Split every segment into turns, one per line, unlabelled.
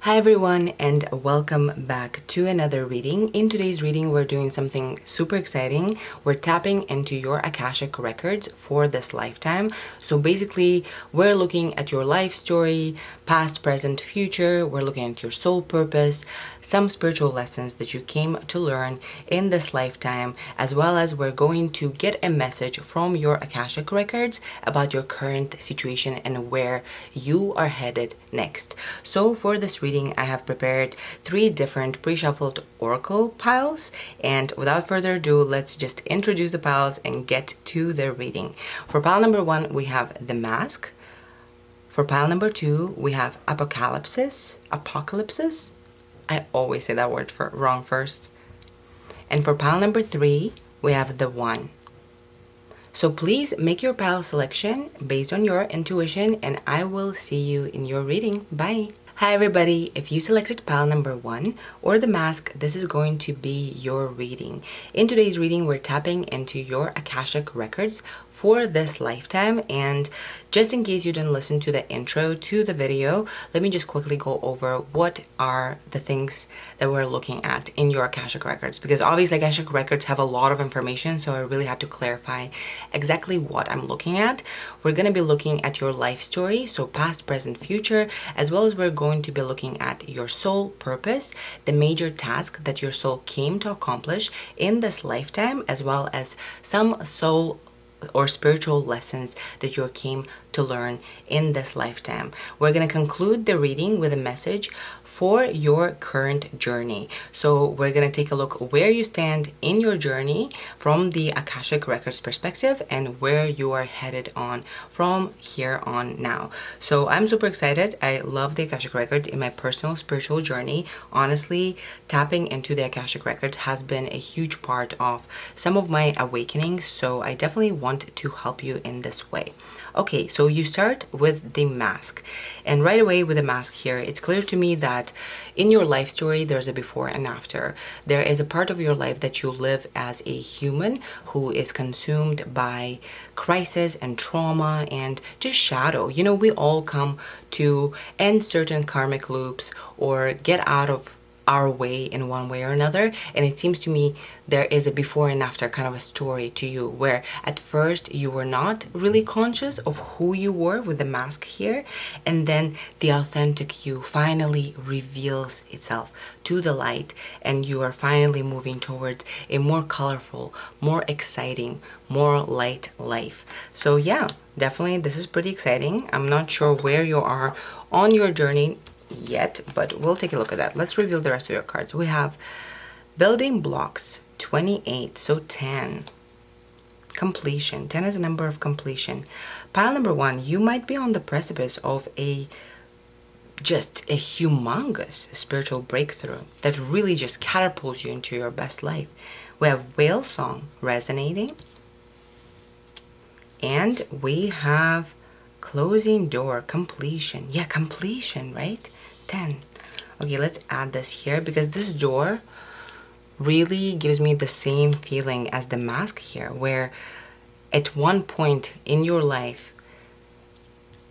Hi everyone, and welcome back to another reading. In today's reading, we're doing something super exciting. We're tapping into your Akashic records for this lifetime. So basically, we're looking at your life story, past, present, future. We're looking at your soul purpose, some spiritual lessons that you came to learn in this lifetime, as well as we're going to get a message from your Akashic records about your current situation and where you are headed next. So for this reading, I have prepared 3 different pre-shuffled oracle piles, and without further ado, let's just introduce the piles and get to the reading. For pile number 1, we have the mask. For pile number 2, we have apocalypse. I always say that word wrong first. And for pile number 3, we have the 1. So please make your pile selection based on your intuition, and I will see you in your reading. Bye. Hi everybody, if you selected pile number 1 or the mask, this is going to be your reading. In today's reading, we're tapping into your Akashic records for this lifetime, and just in case you didn't listen to the intro to the video, let me just quickly go over what are the things that we're looking at in your Akashic records, because obviously Akashic records have a lot of information, so I really had to clarify exactly what I'm looking at. We're going to be looking at your life story, so past, present, future, as well as we're going to be looking at your soul purpose, the major task that your soul came to accomplish in this lifetime, as well as some soul or spiritual lessons that you came to learn in this lifetime. We're going to conclude the reading with a message for your current journey. So we're going to take a look where you stand in your journey from the Akashic records perspective and where you are headed on from here on now. So I'm super excited. I love the Akashic records in my personal spiritual journey. Honestly, tapping into the Akashic records has been a huge part of some of my awakenings, so I definitely want to help you in this way. Okay, so you start with the mask, and right away with the mask here, it's clear to me that in your life story, there's a before and after. There is a part of your life that you live as a human who is consumed by crisis and trauma and just shadow. You know, we all come to end certain karmic loops or get out of our way in one way or another, and it seems to me there is a before and after kind of a story to you, where at first you were not really conscious of who you were with the mask here, and then the authentic you finally reveals itself to the light, and you are finally moving towards a more colorful, more exciting, more light life. So yeah, definitely this is pretty exciting. I'm not sure where you are on your journey yet, but we'll take a look at that. Let's reveal the rest of your cards. We have building blocks, 28, so 10. Completion. 10 is a number of completion. Pile number 1, you might be on the precipice of just a humongous spiritual breakthrough that really just catapults you into your best life. We have whale song resonating, and we have closing door, completion. Yeah, completion, right? 10. Okay, let's add this here because this door really gives me the same feeling as the mask here, where at one point in your life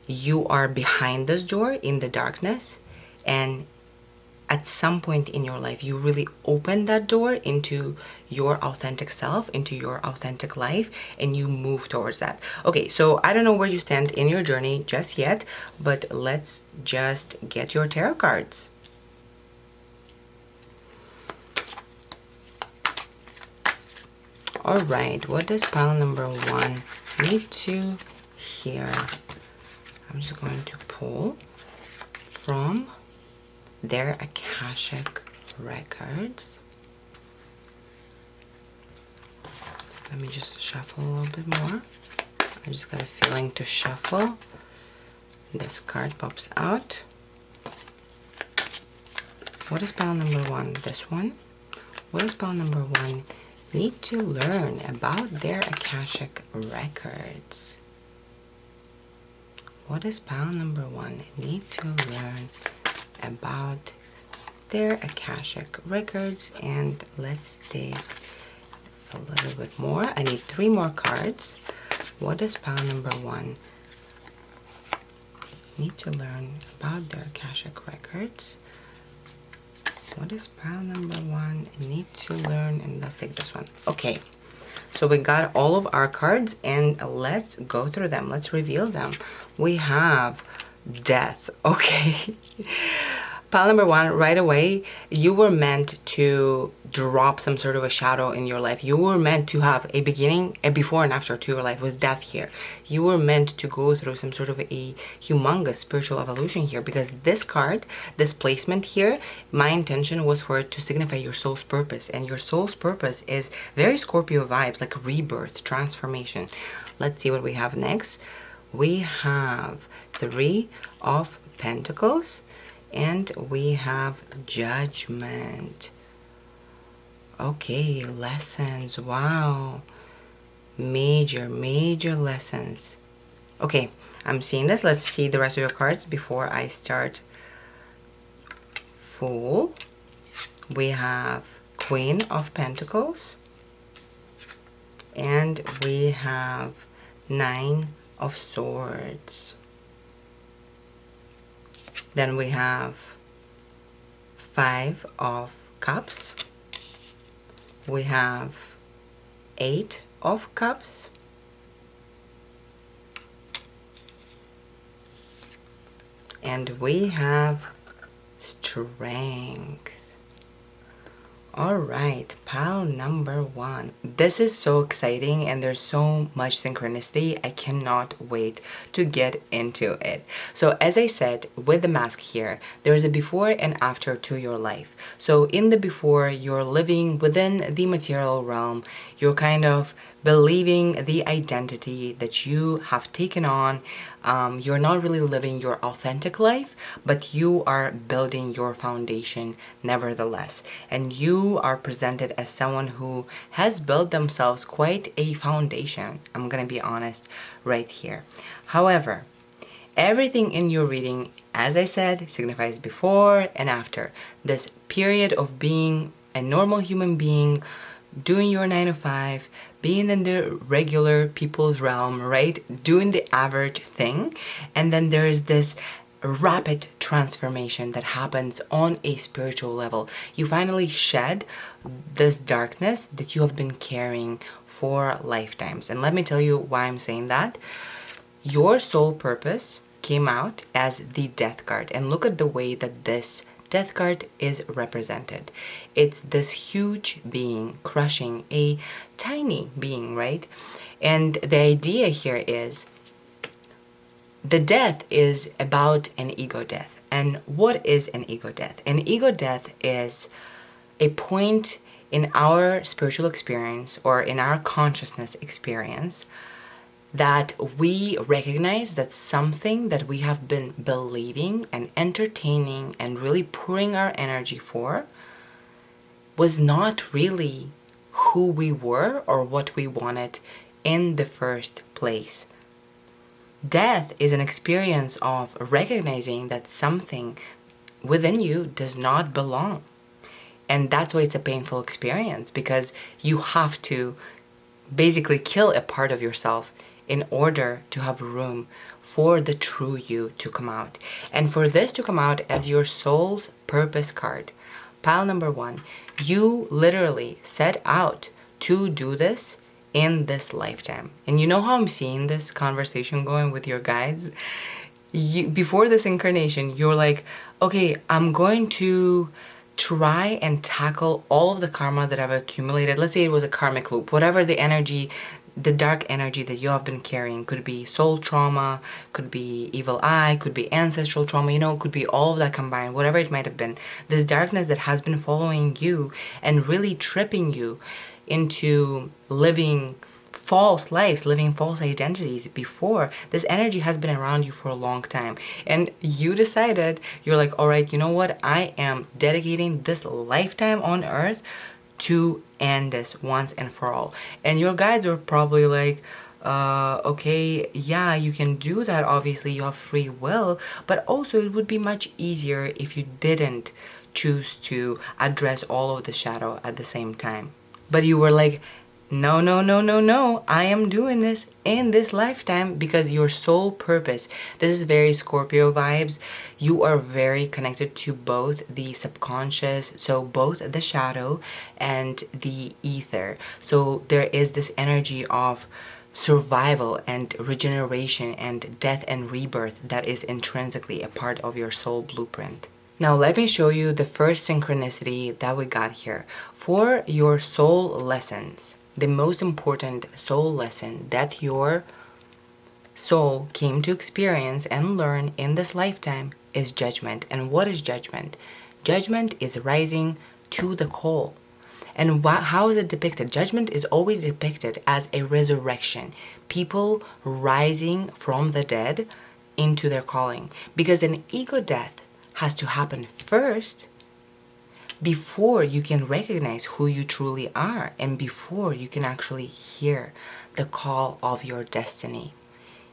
you are behind this door in the darkness, and at some point in your life you really open that door into your authentic self, into your authentic life, and you move towards that. Okay, so I don't know where you stand in your journey just yet, but let's just get your tarot cards. All right, what does pile number 1 need to hear? I'm just going to pull from their Akashic records. Let me just shuffle a little bit more. I just got a feeling to shuffle. This card pops out. What is pile number 1? This one. What does pile number 1 need to learn about their Akashic records? What does pile number 1 need to learn about their Akashic records? And let's dig a little bit more. I need 3 more cards. What does pile number 1 need to learn about their Akashic records. What is pile number 1? I need to learn, and let's take this one. Okay, so we got all of our cards, and let's go through them. Let's reveal them. We have death. Okay. Pile number 1, right away, you were meant to drop some sort of a shadow in your life. You were meant to have a beginning, a before and after to your life with death here. You were meant to go through some sort of a humongous spiritual evolution here, because this card, this placement here, my intention was for it to signify your soul's purpose. And your soul's purpose is very Scorpio vibes, like rebirth, transformation. Let's see what we have next. We have 3 of Pentacles. And we have Judgment. Okay, lessons. Wow. Major lessons. Okay, I'm seeing this. Let's see the rest of your cards before I start. Fool. We have Queen of Pentacles. And we have 9 of Swords. Then we have 5 of Cups. We have 8 of Cups. And we have Strength. All right, pile number 1. This is so exciting, and there's so much synchronicity. I cannot wait to get into it. So as I said, with the mask here, there's a before and after to your life. So in the before, you're living within the material realm. You're kind of believing the identity that you have taken on. You're not really living your authentic life, but you are building your foundation nevertheless. And you are presented as someone who has built themselves quite a foundation. I'm gonna be honest right here. However, everything in your reading, as I said, signifies before and after. This period of being a normal human being, doing your 9 to 5, being in the regular people's realm, right? Doing the average thing. And then there is this rapid transformation that happens on a spiritual level. You finally shed this darkness that you have been carrying for lifetimes. And let me tell you why I'm saying that. Your soul purpose came out as the Death card. And look at the way that this Death card is represented. It's this huge being crushing a tiny being, right? And the idea here is the death is about an ego death. And what is an ego death? An ego death is a point in our spiritual experience or in our consciousness experience that we recognize that something that we have been believing and entertaining and really pouring our energy for was not really who we were or what we wanted in the first place. Death is an experience of recognizing that something within you does not belong. And that's why it's a painful experience, because you have to basically kill a part of yourself in order to have room for the true you to come out. And for this to come out as your soul's purpose card, pile number 1, you literally set out to do this in this lifetime. And you know how I'm seeing this conversation going with your guides? Before this incarnation, you're like, okay, I'm going to try and tackle all of the karma that I've accumulated. Let's say it was a karmic loop, whatever the energy, the dark energy that you have been carrying. Could be soul trauma, could be evil eye, could be ancestral trauma, you know, could be all of that combined, whatever it might have been. This darkness that has been following you and really tripping you into living false lives, living false identities before. This energy has been around you for a long time. And you decided, you're like, all right, you know what? I am dedicating this lifetime on earth to end this once and for all. And your guides were probably like, okay, yeah, you can do that. Obviously, you have free will, but also it would be much easier if you didn't choose to address all of the shadow at the same time. But you were like, no, no, no, no, no, I am doing this in this lifetime because your sole purpose, this is very Scorpio vibes. You are very connected to both the subconscious, so both the shadow and the ether. So there is this energy of survival and regeneration and death and rebirth that is intrinsically a part of your soul blueprint. Now let me show you the first synchronicity that we got here. For your soul lessons, the most important soul lesson that your soul came to experience and learn in this lifetime is judgment. And what is judgment? Judgment is rising to the call. And how is it depicted? Judgment is always depicted as a resurrection. People rising from the dead into their calling. Because an ego death has to happen first before you can recognize who you truly are and before you can actually hear the call of your destiny.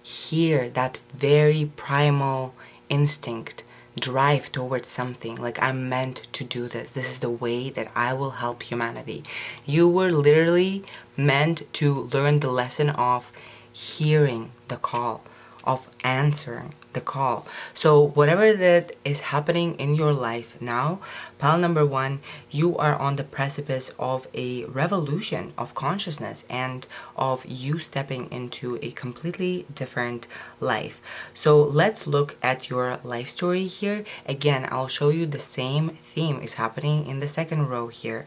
Hear that very primal instinct, drive towards something like I'm meant to do this. This is the way that I will help humanity. You were literally meant to learn the lesson of hearing the call, of answering the call. So whatever that is happening in your life now, pile number one, you are on the precipice of a revolution of consciousness and of you stepping into a completely different life. So let's look at your life story here. Again, I'll show you the same theme is happening in the second row here.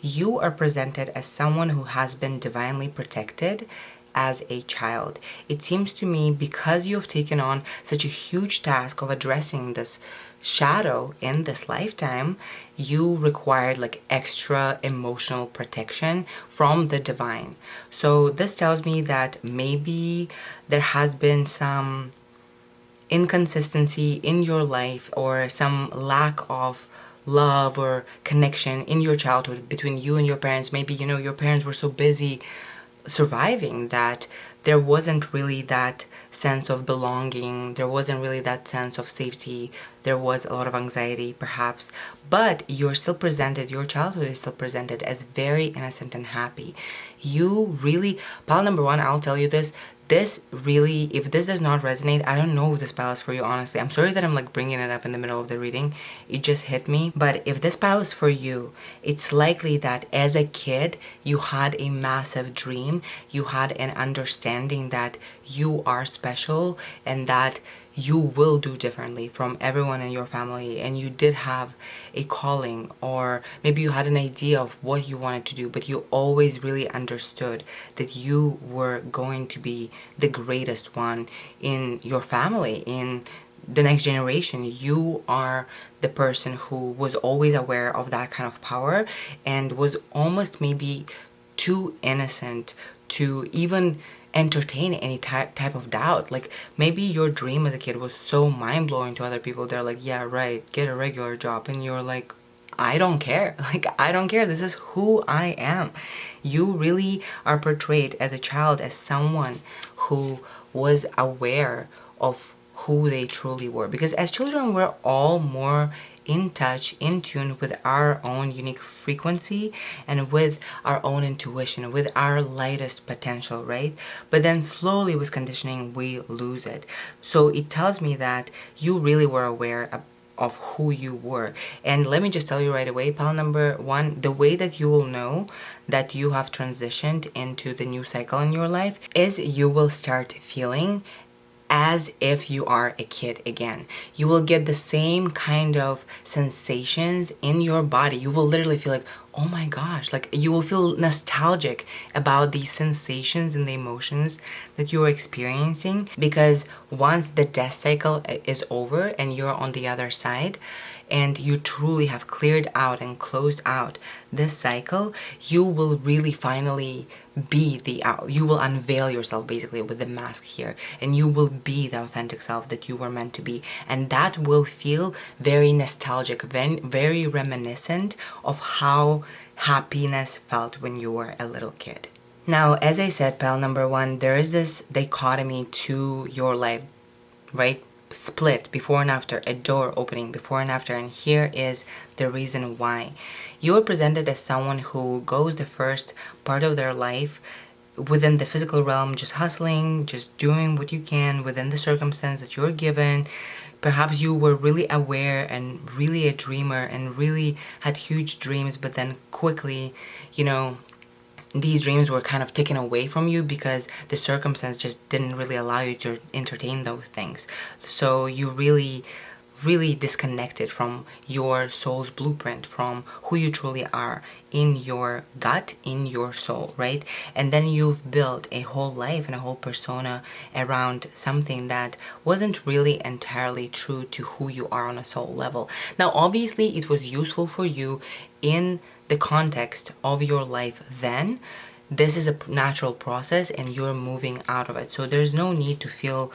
You are presented as someone who has been divinely protected as a child. It seems to me because you have taken on such a huge task of addressing this shadow in this lifetime, you required like extra emotional protection from the divine. So this tells me that maybe there has been some inconsistency in your life or some lack of love or connection in your childhood between you and your parents. Maybe, your parents were so busy surviving that there wasn't really that sense of belonging, there wasn't really that sense of safety, there was a lot of anxiety perhaps, but your childhood is still presented as very innocent and happy. You really, pile number one, I'll tell you this really, if this does not resonate, I don't know if this spell is for you, honestly. I'm sorry that I'm like bringing it up in the middle of the reading. It just hit me. But if this spell is for you, it's likely that as a kid, you had a massive dream. You had an understanding that you are special and that you will do differently from everyone in your family, and you did have a calling, or maybe you had an idea of what you wanted to do, but you always really understood that you were going to be the greatest one in your family, in the next generation. You are the person who was always aware of that kind of power and was almost maybe too innocent to even entertain any type of doubt. Like maybe your dream as a kid was so mind-blowing to other people. They're like, yeah, right, get a regular job, and you're like, I don't care. Like, I don't care. This is who I am. You really are portrayed as a child as someone who was aware of who they truly were, because as children we're all more in touch, in tune with our own unique frequency and with our own intuition, with our lightest potential, right? But then slowly with conditioning, we lose it. So it tells me that you really were aware of who you were. And let me just tell you right away, pile number one, the way that you will know that you have transitioned into the new cycle in your life is you will start feeling as if you are a kid again. You will get the same kind of sensations in your body. You will literally feel like, oh my gosh, like you will feel nostalgic about these sensations and the emotions that you're experiencing, because once the death cycle is over and you're on the other side and you truly have cleared out and closed out this cycle, you will really finally be you will unveil yourself basically with the mask here, and you will be the authentic self that you were meant to be, and that will feel very nostalgic, very reminiscent of how happiness felt when you were a little kid. Now, as I said, pal number one, there is this dichotomy to your life, right? split before and after, a door opening before and after, and here is the reason why. You are presented as someone who goes the first part of their life within the physical realm, just hustling, just doing what you can within the circumstance that you're given. Perhaps you were really aware and really a dreamer and really had huge dreams, but then quickly, these dreams were kind of taken away from you because the circumstance just didn't really allow you to entertain those things. So you really disconnected from your soul's blueprint, from who you truly are in your gut, in your soul, right? And then you've built a whole life and a whole persona around something that wasn't really entirely true to who you are on a soul level. Now, obviously, it was useful for you in the context of your life then. This is a natural process and you're moving out of it. So there's no need to feel,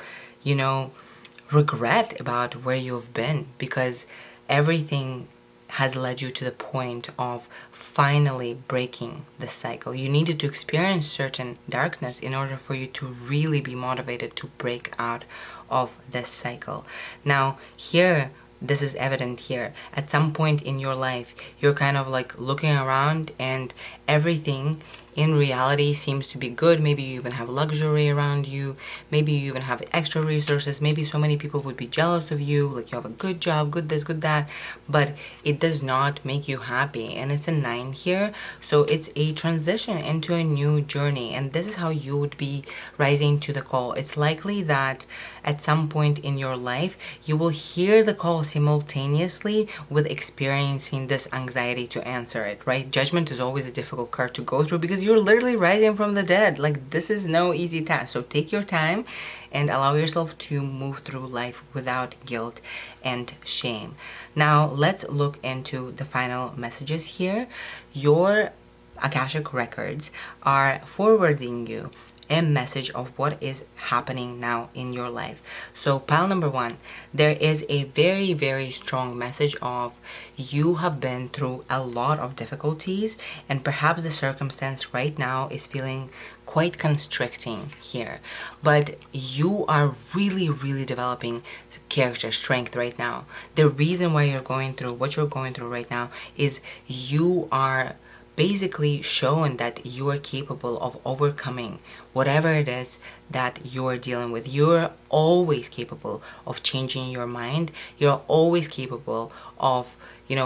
regret about where you've been, because everything has led you to the point of finally breaking the cycle. You needed to experience certain darkness in order for you to really be motivated to break out of this cycle. Now, here, this is evident here. At some point in your life, you're kind of like looking around and everything in reality seems to be good. Maybe you even have luxury around you. Maybe you even have extra resources. Maybe so many people would be jealous of you. Like you have a good job, good this, good that. But it does not make you happy. And it's a 9 here. So it's a transition into a new journey. And this is how you would be rising to the call. It's likely that at some point in your life, you will hear the call simultaneously with experiencing this anxiety to answer it, right? Judgment is always a difficult card to go through because you're literally rising from the dead. Like, this is no easy task. So take your time and allow yourself to move through life without guilt and shame. Now, let's look into the final messages here. Your Akashic records are forwarding you a message of what is happening now in your life. So pile number 1, there is a very, very strong message of you have been through a lot of difficulties, and perhaps the circumstance right now is feeling quite constricting here, but you are really developing character strength right now. The reason why you're going through what you're going through right now is you are basically showing that you are capable of overcoming whatever it is that you're dealing with. You're always capable of changing your mind. You're always capable of,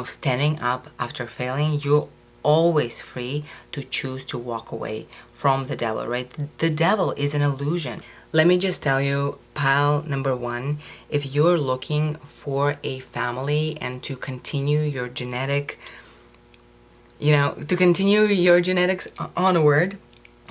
standing up after failing. You're always free to choose to walk away from the devil, right? The devil is an illusion. Let me just tell you, pile number 1, if you're looking for a family and to continue your genetic to continue your genetics onward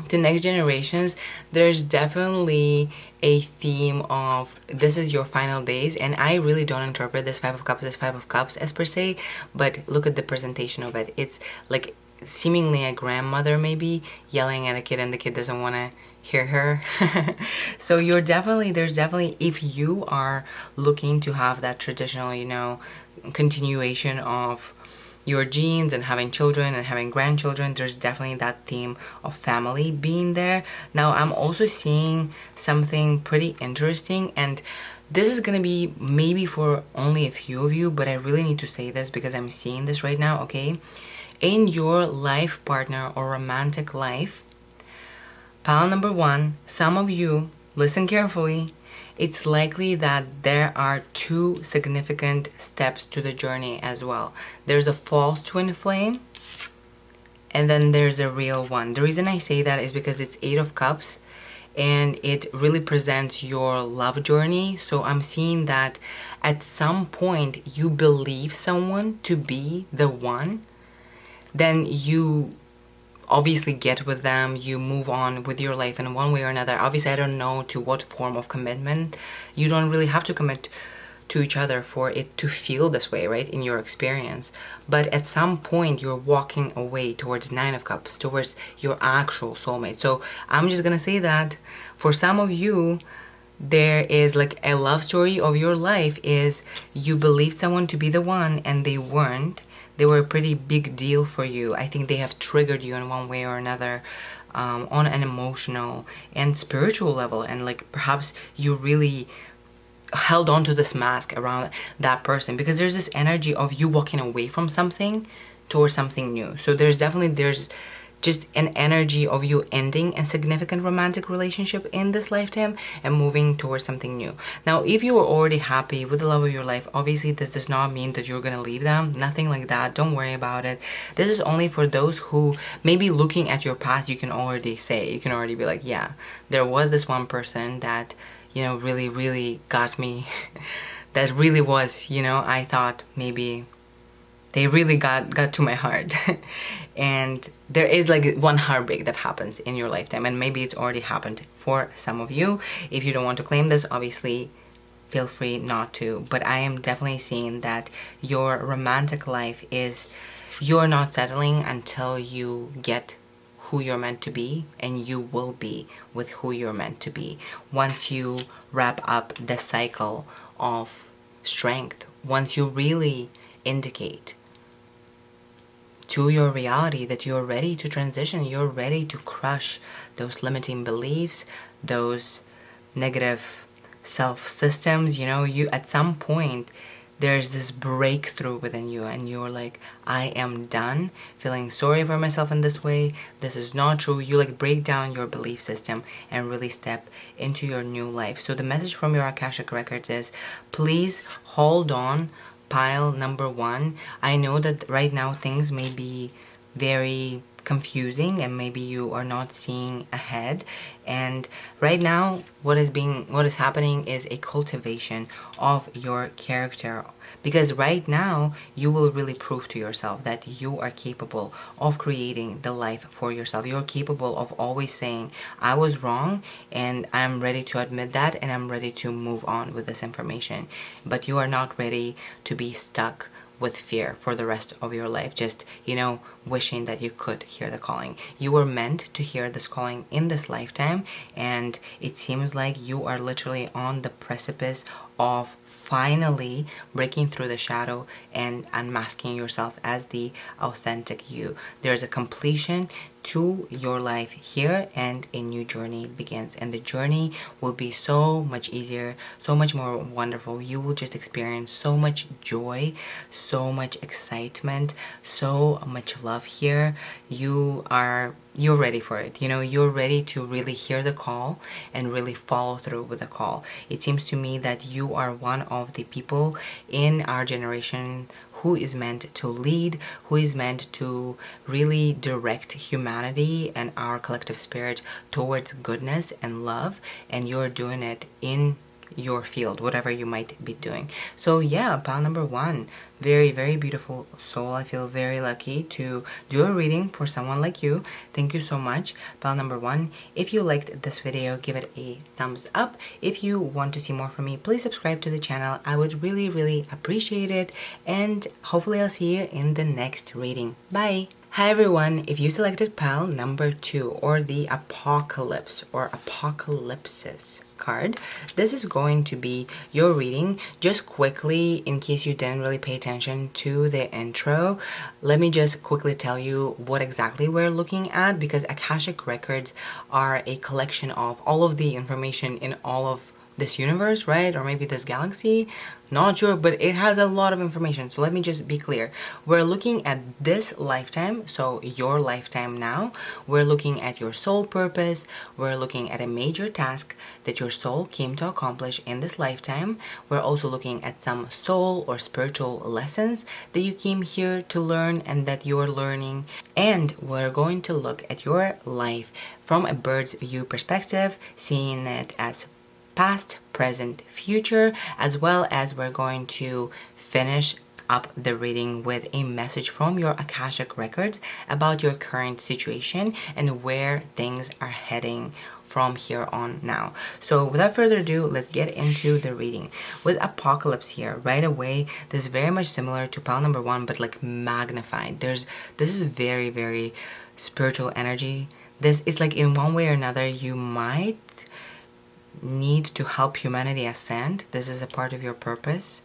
to next generations, there's definitely a theme of this is your final days. And I really don't interpret this 5 of Cups as 5 of Cups as per se, but look at the presentation of it. It's like seemingly a grandmother maybe yelling at a kid and the kid doesn't want to hear her. So there's definitely, if you are looking to have that traditional, continuation of your genes and having children and having grandchildren, there's definitely that theme of family being there. Now, I'm also seeing something pretty interesting, and this is gonna be maybe for only a few of you, but I really need to say this because I'm seeing this right now, okay? In your life partner or romantic life, pile number 1, some of you, listen carefully, it's likely that there are 2 significant steps to the journey as well. There's a false twin flame, and then there's a real one. The reason I say that is because it's 8 of Cups, and it really presents your love journey. So I'm seeing that at some point you believe someone to be the one, then you obviously get with them, you move on with your life in one way or another. Obviously, I don't know to what form of commitment. You don't really have to commit to each other for it to feel this way, right, in your experience. But at some point, you're walking away towards 9 of Cups, towards your actual soulmate. So I'm just gonna say that for some of you, there is like a love story of your life is you believed someone to be the one and they weren't. They were a pretty big deal for you. I think they have triggered you in one way or another, on an emotional and spiritual level. And like perhaps you really held on to this mask around that person, because there's this energy of you walking away from something towards something new. So there's just an energy of you ending a significant romantic relationship in this lifetime and moving towards something new. Now, if you are already happy with the love of your life, obviously this does not mean that you're gonna leave them. Nothing like that. Don't worry about it. This is only for those who maybe looking at your past, you can already be like, yeah, there was this one person that, you know, really, really got me. That really was, you know, I thought maybe they really got to my heart. And there is like one heartbreak that happens in your lifetime, and maybe it's already happened for some of you. If you don't want to claim this, obviously feel free not to. But I am definitely seeing that your romantic life is, you're not settling until you get who you're meant to be, and you will be with who you're meant to be once you wrap up the cycle of strength, once you really indicate to your reality that you're ready to transition, you're ready to crush those limiting beliefs, those negative self systems. You know, you at some point there's this breakthrough within you, and you're like, I am done feeling sorry for myself in this way. This is not true. You like break down your belief system and really step into your new life. So the message from your Akashic records is, please hold on, pile number 1. I know that right now things may be very confusing and maybe you are not seeing ahead, and right now what is happening is a cultivation of your character, because right now you will really prove to yourself that you are capable of creating the life for yourself. You're capable of always saying, I was wrong and I'm ready to admit that, and I'm ready to move on with this information. But you are not ready to be stuck with fear for the rest of your life, just, you know, wishing that you could hear the calling. You were meant to hear this calling in this lifetime, and it seems like you are literally on the precipice of finally breaking through the shadow and unmasking yourself as the authentic you. There's a completion to your life here, and a new journey begins, and the journey will be so much easier, so much more wonderful. You will just experience so much joy, so much excitement, so much love here. You're ready for it. You know, you're ready to really hear the call and really follow through with the call. It seems to me that you are one of the people in our generation who is meant to lead, who is meant to really direct humanity and our collective spirit towards goodness and love, and you're doing it in your field, whatever you might be doing. So yeah, pile number 1, very, very beautiful soul. I feel very lucky to do a reading for someone like you. Thank you so much, pile number 1. If you liked this video, give it a thumbs up. If you want to see more from me, please subscribe to the channel. I would really, really appreciate it, and hopefully I'll see you in the next reading. Bye. Hi everyone, if you selected pile number 2, or the Apocalypse or Apocalypsis card, this is going to be your reading. Just quickly, in case you didn't really pay attention to the intro, let me just quickly tell you what exactly we're looking at, because Akashic records are a collection of all of the information in all of this universe, right? Or maybe this galaxy, not sure, but it has a lot of information. So let me just be clear. We're looking at this lifetime, so your lifetime now. We're looking at your soul purpose. We're looking at a major task that your soul came to accomplish in this lifetime. We're also looking at some soul or spiritual lessons that you came here to learn and that you're learning. And we're going to look at your life from a bird's view perspective, seeing it as past, present, future, as well as we're going to finish up the reading with a message from your Akashic records about your current situation and where things are heading from here on now. So without further ado, let's get into the reading. With Apocalypse here, right away, this is very much similar to pile number 1, but like magnified. This is very, very spiritual energy. This is like, in one way or another, you might need to help humanity ascend. This is a part of your purpose,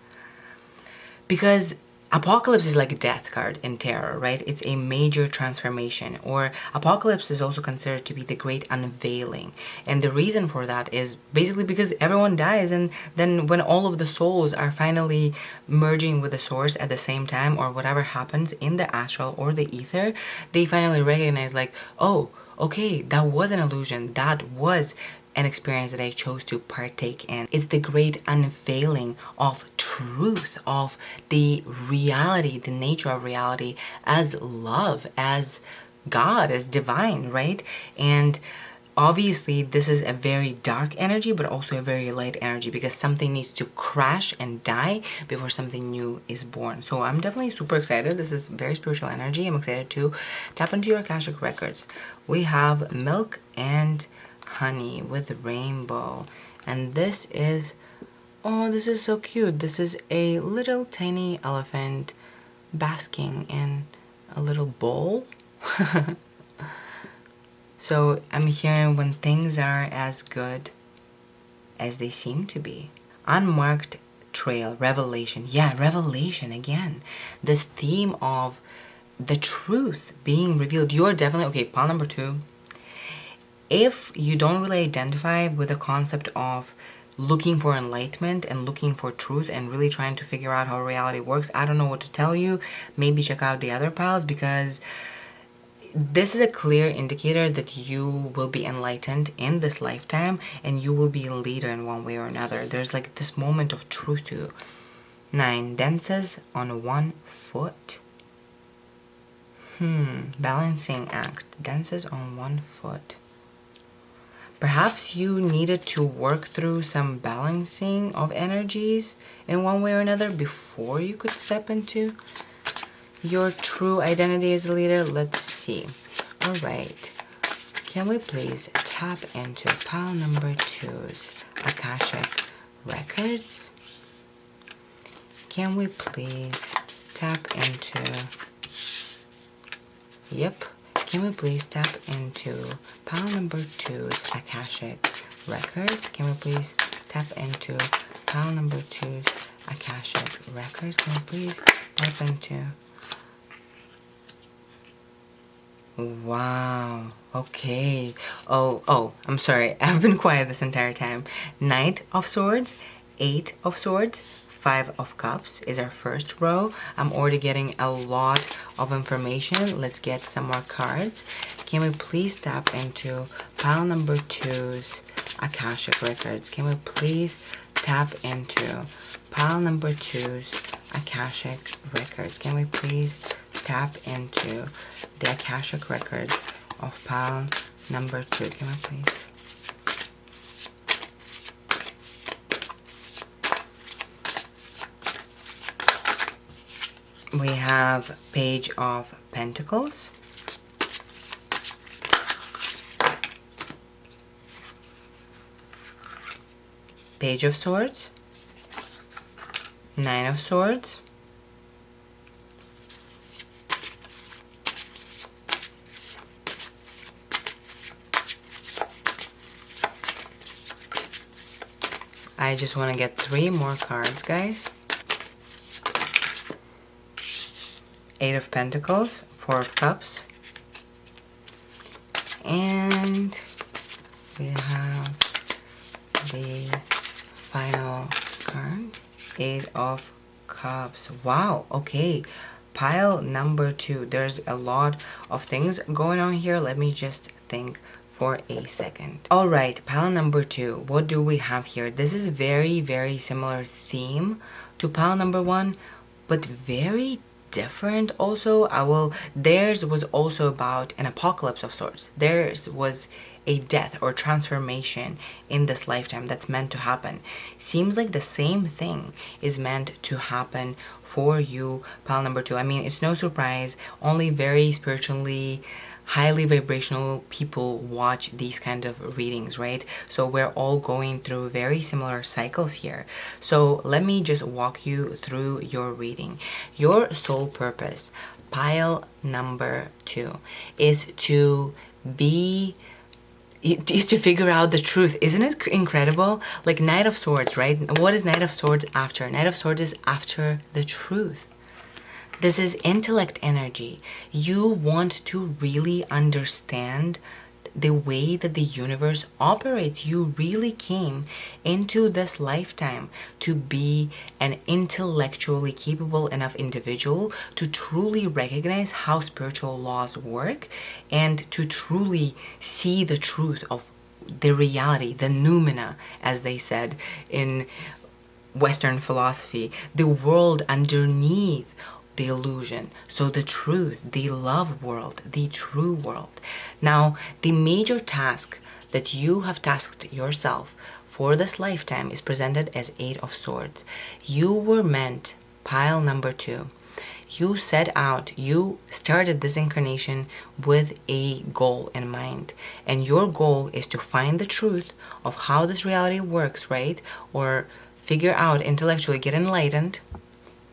because Apocalypse is like a death card in tarot, right? It's a major transformation, or apocalypse is also considered to be the great unveiling. And the reason for that is basically because everyone dies, and then when all of the souls are finally merging with the source at the same time, or whatever happens in the astral or the ether, they finally recognize like, oh, okay, that was an illusion. That was an experience that I chose to partake in. It's the great unveiling of truth, of the reality, the nature of reality as love, as God, as divine, right? And obviously this is a very dark energy, but also a very light energy, because something needs to crash and die before something new is born. So I'm definitely super excited. This is very spiritual energy. I'm excited to tap into your Akashic records. We have milk and honey with rainbow, and this is, oh, this is so cute. This is a little tiny elephant basking in a little bowl. So I'm hearing when things are as good as they seem to be. Unmarked trail, revelation. Yeah, revelation again. This theme of the truth being revealed. You're definitely, okay, pile number 2. If you don't really identify with the concept of looking for enlightenment and looking for truth and really trying to figure out how reality works, I don't know what to tell you. Maybe check out the other piles, because this is a clear indicator that you will be enlightened in this lifetime, and you will be a leader in one way or another. There's like this moment of truth to you. 9 dances on 1 foot. Balancing act. Dances on 1 foot. Perhaps you needed to work through some balancing of energies in one way or another before you could step into your true identity as a leader. Let's see. All right. Can we please tap into pile number 2's Akashic records? Can we please tap into... Yep. Can we please tap into pile number 2's Akashic records? Can we please tap into pile number 2's Akashic records? Can we please tap into... Wow. Okay. Oh, I'm sorry. I've been quiet this entire time. Knight of Swords, 8 of Swords, 5 of Cups is our first row. I'm already getting a lot of information. Let's get some more cards. Can we please tap into pile number 2's Akashic records? Can we please tap into pile number 2's Akashic records? Can we please tap into the Akashic records of pile number 2? Can we please? We have Page of Pentacles, Page of Swords, 9 of Swords, I just want to get 3 more cards, guys. 8 of Pentacles, 4 of Cups, and we have the final card, 8 of Cups. Wow, okay. Pile number 2. There's a lot of things going on here. Let me just think for a second. All right, pile number 2. What do we have here? This is very, very similar theme to pile number 1, but very different also. Theirs was also about an apocalypse of sorts. Theirs was a death or transformation in this lifetime that's meant to happen. Seems like the same thing is meant to happen for you, pile number 2. I mean, it's no surprise. Only very spiritually highly vibrational people watch these kind of readings, right? So we're all going through very similar cycles here. So let me just walk you through your reading. Your soul purpose, pile number 2, is to figure out the truth. Isn't it incredible? Like Knight of Swords, right? What is Knight of Swords after? Knight of Swords is after the truth. This is intellect energy. You want to really understand the way that the universe operates. You really came into this lifetime to be an intellectually capable enough individual to truly recognize how spiritual laws work and to truly see the truth of the reality, the noumena, as they said in Western philosophy, the world underneath the illusion. So the truth, the love world, the true world. Now, the major task that you have tasked yourself for this lifetime is presented as Eight of Swords. You were meant, pile number 2. You set out, you started this incarnation with a goal in mind. And your goal is to find the truth of how this reality works, right? Or figure out intellectually, get enlightened.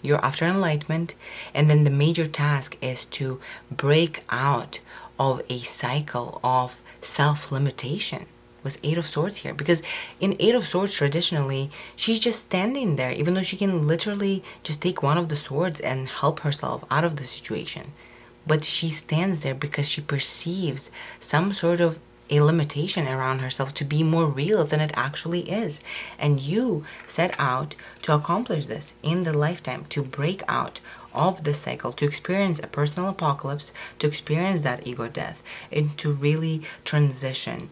You're after enlightenment. And then the major task is to break out of a cycle of self-limitation. Was Eight of Swords here? Because in Eight of Swords, traditionally, she's just standing there, even though she can literally just take one of the swords and help herself out of the situation. But she stands there because she perceives some sort of a limitation around herself to be more real than it actually is. And you set out to accomplish this in the lifetime, to break out of this cycle, to experience a personal apocalypse, to experience that ego death, and to really transition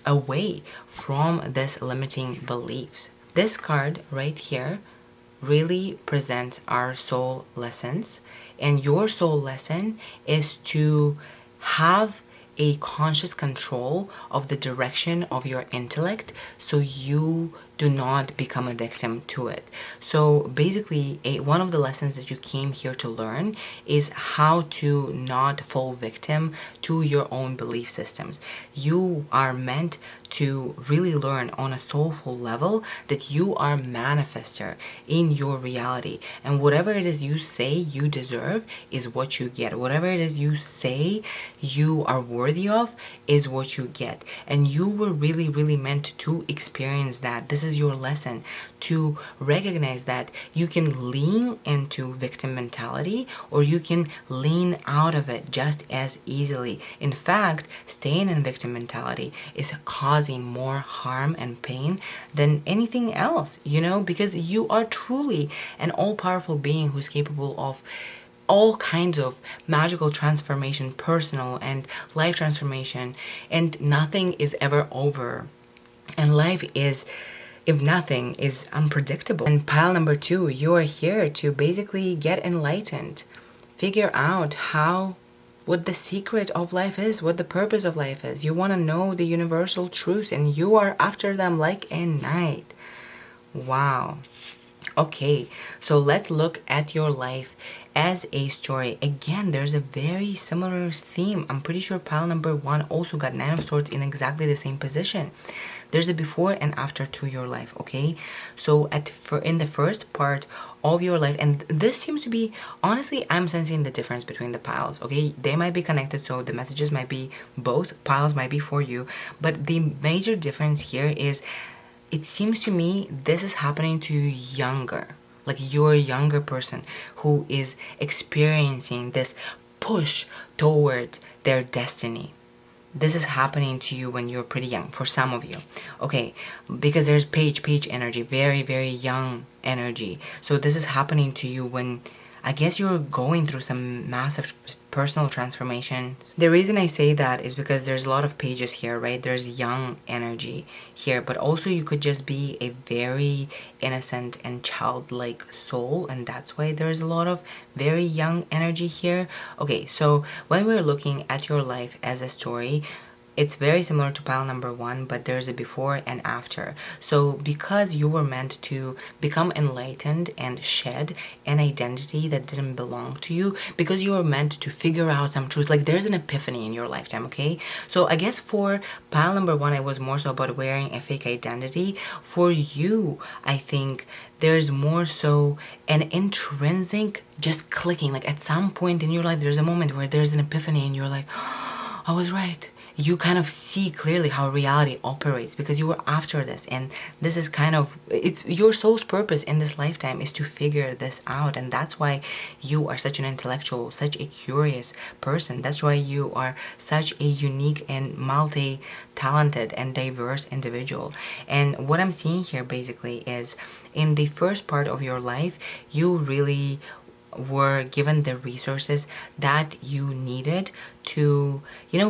away from this limiting beliefs. This card right here really presents our soul lessons, and your soul lesson is to have a conscious control of the direction of your intellect so you do not become a victim to it. So basically, one of the lessons that you came here to learn is how to not fall victim to your own belief systems. You are meant to really learn on a soulful level that you are a manifester in your reality, and whatever it is you say you deserve is what you get. Whatever it is you say you are worthy of is what you get, and you were really meant to experience that. This is your lesson, to recognize that you can lean into victim mentality or you can lean out of it just as easily. In fact, staying in victim mentality is causing more harm and pain than anything else, because you are truly an all-powerful being who's capable of all kinds of magical transformation, personal and life transformation, and nothing is ever over. And life is, if nothing, is unpredictable. And pile number 2, you are here to basically get enlightened, figure out what the secret of life is, what the purpose of life is. You want to know the universal truths, and you are after them like a knight. Wow. Okay, so let's look at your life as a story. Again, there's a very similar theme. I'm pretty sure pile number 1 also got 9 of Swords in exactly the same position. There's a before and after to your life, okay? So in the first part of your life, and this seems to be, honestly, I'm sensing the difference between the piles, okay? They might be connected, so the messages might be both piles might be for you, but the major difference here is, it seems to me this is happening to you younger. Like you're a younger person who is experiencing this push towards their destiny. This is happening to you when you're pretty young, for some of you. Okay, because there's page energy, very young energy. So this is happening to you when, I guess, you're going through some massive personal transformations. The reason I say that is because there's a lot of pages here, right? There's young energy here, but also you could just be a very innocent and childlike soul, and that's why there's a lot of very young energy here. Okay, so when we're looking at your life as a story, it's very similar to pile number 1, but there's a before and after. So because you were meant to become enlightened and shed an identity that didn't belong to you, because you were meant to figure out some truth, like there's an epiphany in your lifetime, okay? So I guess for pile number 1, it was more so about wearing a fake identity. For you, I think there's more so an intrinsic just clicking. Like at some point in your life, there's a moment where there's an epiphany and you're like, oh, I was right. you kind of see clearly how reality operates because you were after this, and this is kind of, it's your soul's purpose in this lifetime is to figure this out. And that's why you are such an intellectual, such a curious person. That's why you are such a unique and multi-talented and diverse individual. And what I'm seeing here basically is, in the first part of your life, you really were given the resources that you needed to,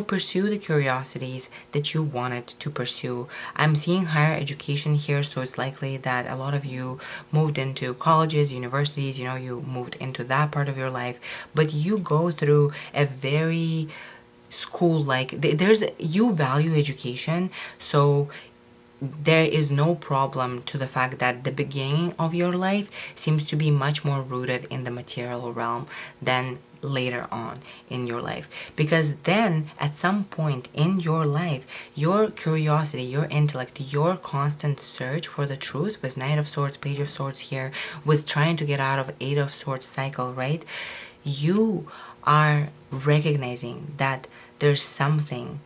pursue the curiosities that you wanted to pursue. I'm seeing higher education here, so it's likely that a lot of you moved into colleges, universities, you moved into that part of your life, but you go through a very school like, you value education, so there is no problem to the fact that the beginning of your life seems to be much more rooted in the material realm than later on in your life. Because then at some point in your life, your curiosity, your intellect, your constant search for the truth, with Knight of Swords, Page of Swords here, with trying to get out of Eight of Swords cycle, right? You are recognizing that there's something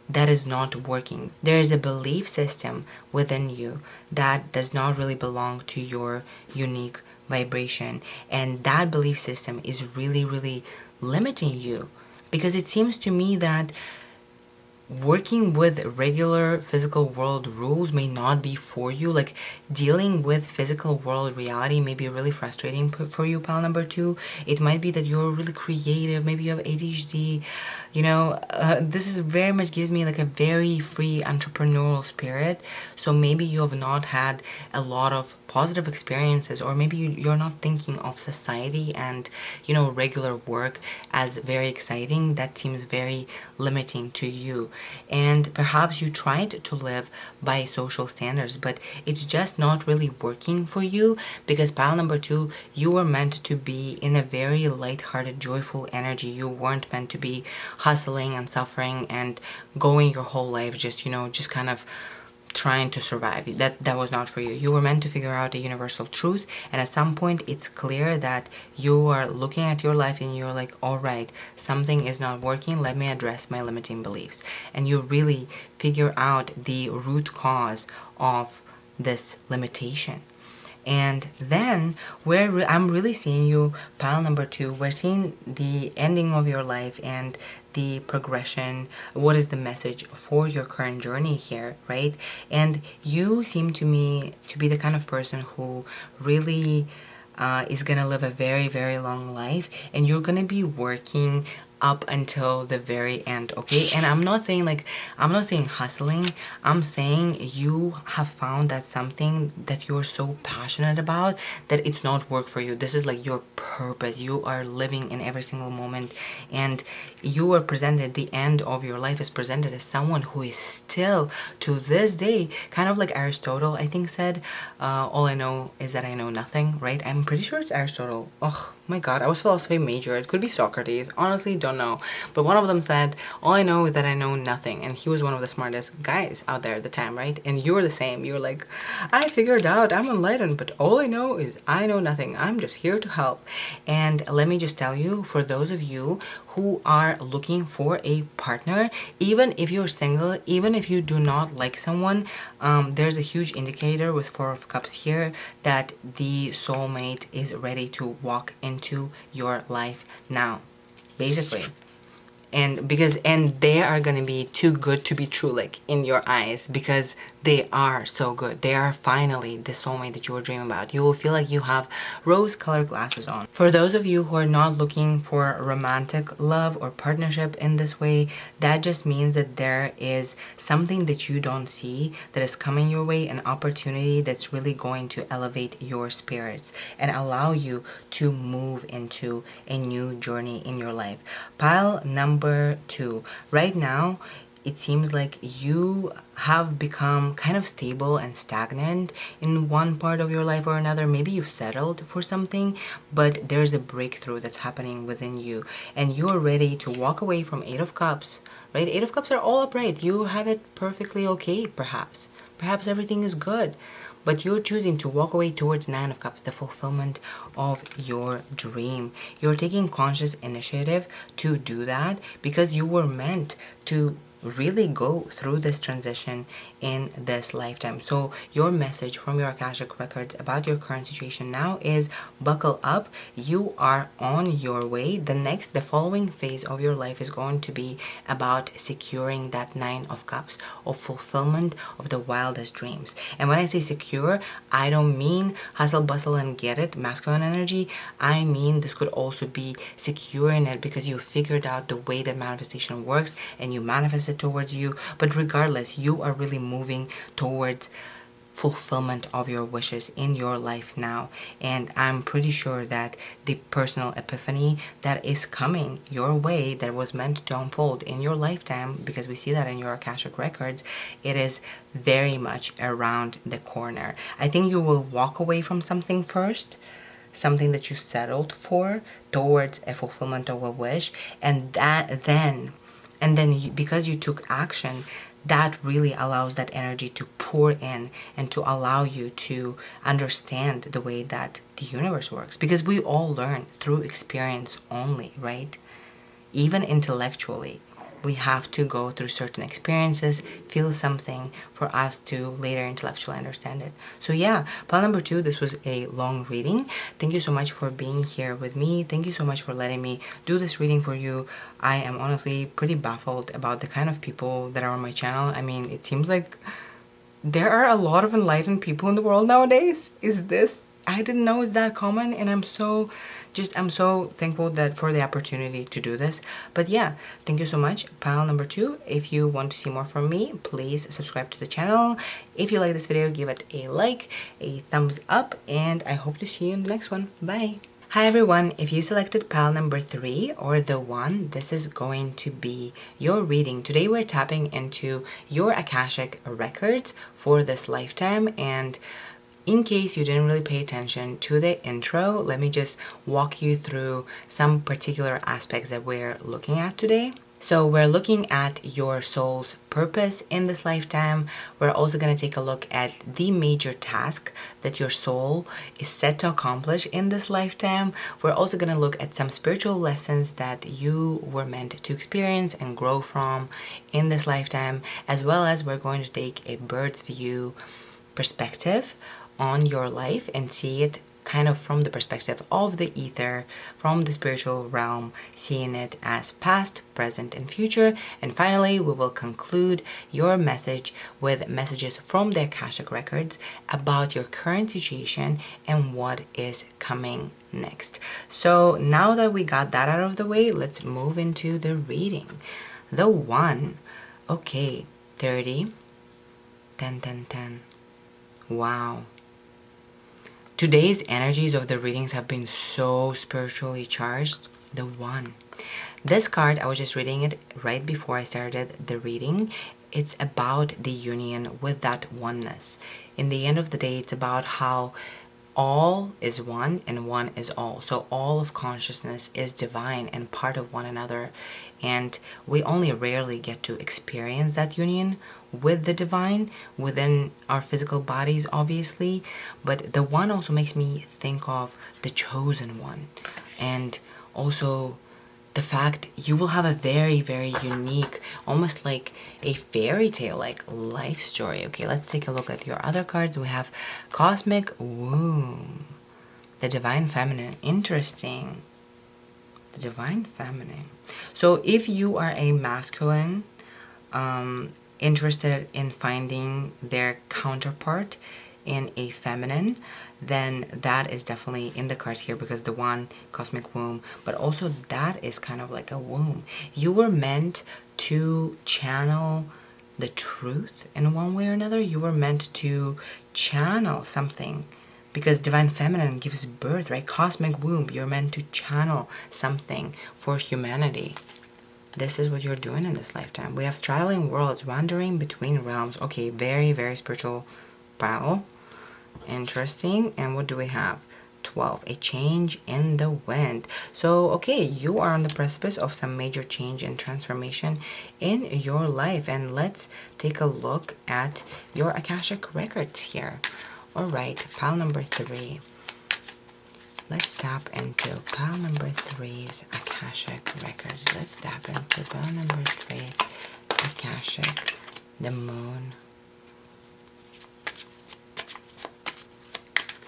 that is not working. There is a belief system within you that does not really belong to your unique vibration. And that belief system is really, really limiting you. Because it seems to me that working with regular physical world rules may not be for you. Like, dealing with physical world reality may be really frustrating for you, pile number 2. It might be that you're really creative, maybe you have ADHD, this is very much gives me like a very free entrepreneurial spirit. So maybe you have not had a lot of positive experiences, or maybe you're not thinking of society and regular work as very exciting. That seems very limiting to you. And perhaps you tried to live by social standards, but it's just not really working for you, because pile number 2, you were meant to be in a very light-hearted, joyful energy. You weren't meant to be hustling and suffering and going your whole life just just kind of trying to survive. That was not for you. You were meant to figure out a universal truth, and at some point it's clear that you are looking at your life and you're like, all right, something is not working, let me address my limiting beliefs. And you really figure out the root cause of this limitation. And then I'm really seeing you, pile number 2, we're seeing the ending of your life and the progression. What is the message for your current journey here, right? And you seem to me to be the kind of person who really is gonna live a very, very long life, and you're gonna be working up until the very end, okay? And I'm not saying hustling. I'm saying you have found that something that you're so passionate about that it's not work for you. This is like your purpose. You are living in every single moment, and you are presented, the end of your life is presented as someone who is still to this day, kind of like Aristotle, I think, said, all I know is that I know nothing, right? I'm pretty sure it's Aristotle. Oh my god, I was philosophy major. It could be Socrates. Honestly, don't know. But one of them said, all I know is that I know nothing. And he was one of the smartest guys out there at the time, right? And you're the same. You're like, I figured out, I'm enlightened, but all I know is I know nothing. I'm just here to help. And let me just tell you, for those of you who are looking for a partner, even if you're single, even if you do not like someone, there's a huge indicator with Four of Cups here that the soulmate is ready to walk into your life now, basically. And they are gonna be too good to be true, like, in your eyes, because they are so good. They are finally the soulmate that you were dreaming about. You will feel like you have rose-colored glasses on. For those of you who are not looking for romantic love or partnership in this way, that just means that there is something that you don't see that is coming your way, an opportunity that's really going to elevate your spirits and allow you to move into a new journey in your life. Pile number 2. Right now, it seems like you have become kind of stable and stagnant in one part of your life or another. Maybe you've settled for something, but there's a breakthrough that's happening within you, and you're ready to walk away from Eight of Cups, right? Eight of Cups are all upright. You have it perfectly okay, perhaps. Perhaps everything is good. But you're choosing to walk away towards Nine of Cups, the fulfillment of your dream. You're taking conscious initiative to do that because you were meant to really go through this transition in this lifetime. So your message from your Akashic records about your current situation now is buckle up. You are on your way. The following phase of your life is going to be about securing that Nine of Cups, of fulfillment of the wildest dreams. And when I say secure, I don't mean hustle bustle and get it, masculine energy. I mean this could also be securing it because you figured out the way that manifestation works and you manifest it towards you. But regardless, you are really moving towards fulfillment of your wishes in your life now. And I'm pretty sure that the personal epiphany that is coming your way, that was meant to unfold in your lifetime, because we see that in your Akashic records, it is very much around the corner. I think you will walk away from something first, something that you settled for, towards a fulfillment of a wish, and then because you took action, that really allows that energy to pour in and to allow you to understand the way that the universe works, because we all learn through experience only, right? Even intellectually, we have to go through certain experiences, feel something for us to later intellectually understand it. So yeah, pile number 2, this was a long reading. Thank you so much for being here with me. Thank you so much for letting me do this reading for you. I am honestly pretty baffled about the kind of people that are on my channel. I mean, it seems like there are a lot of enlightened people in the world nowadays. I didn't know it's that common, and I'm so thankful that for the opportunity to do this. But yeah, thank you so much. Pile number 2, if you want to see more from me, please subscribe to the channel. If you like this video, give it a like, a thumbs up, and I hope to see you in the next one. Bye. Hi everyone, if you selected pile number 3 or the 1, this is going to be your reading. Today we're tapping into your Akashic records for this lifetime, and in case you didn't really pay attention to the intro, let me just walk you through some particular aspects that we're looking at today. So we're looking at your soul's purpose in this lifetime. We're also going to take a look at the major task that your soul is set to accomplish in this lifetime. We're also going to look at some spiritual lessons that you were meant to experience and grow from in this lifetime, as well as we're going to take a bird's view perspective on your life and see it kind of from the perspective of the ether, from the spiritual realm, seeing it as past, present, and future. And finally, we will conclude your message with messages from the Akashic records about your current situation and what is coming next. So now that we got that out of the way, let's move into the reading. The 1, okay, 30, 10, 10, 10. Wow. Today's energies of the readings have been so spiritually charged. The 1. This card, I was just reading it right before I started the reading. It's about the union with that oneness. In the end of the day, it's about how all is one and one is all. So all of consciousness is divine and part of one another. And we only rarely get to experience that union with the divine within our physical bodies, obviously. But the 1 also makes me think of the chosen one. And also the fact you will have a very, very unique, almost like a fairy tale, like life story. Okay, let's take a look at your other cards. We have Cosmic Womb, the Divine Feminine. Interesting. The Divine Feminine. So if you are a masculine, interested in finding their counterpart in a feminine, then that is definitely in the cards here, because the 1, Cosmic Womb, but also that is kind of like a womb. You were meant to channel the truth in one way or another. You were meant to channel something, because Divine Feminine gives birth, right? Cosmic Womb, you're meant to channel something for humanity. This is what you're doing in this lifetime. We have straddling worlds, wandering between realms. Okay, very, very spiritual pile. Interesting. And what do we have? 12, a change in the wind. So, okay, you are on the precipice of some major change and transformation in your life. And let's take a look at your Akashic records here. All right, pile number 3. Let's tap into pile number 3's Akashic records. Let's tap into pile number 3 Akashic, the moon.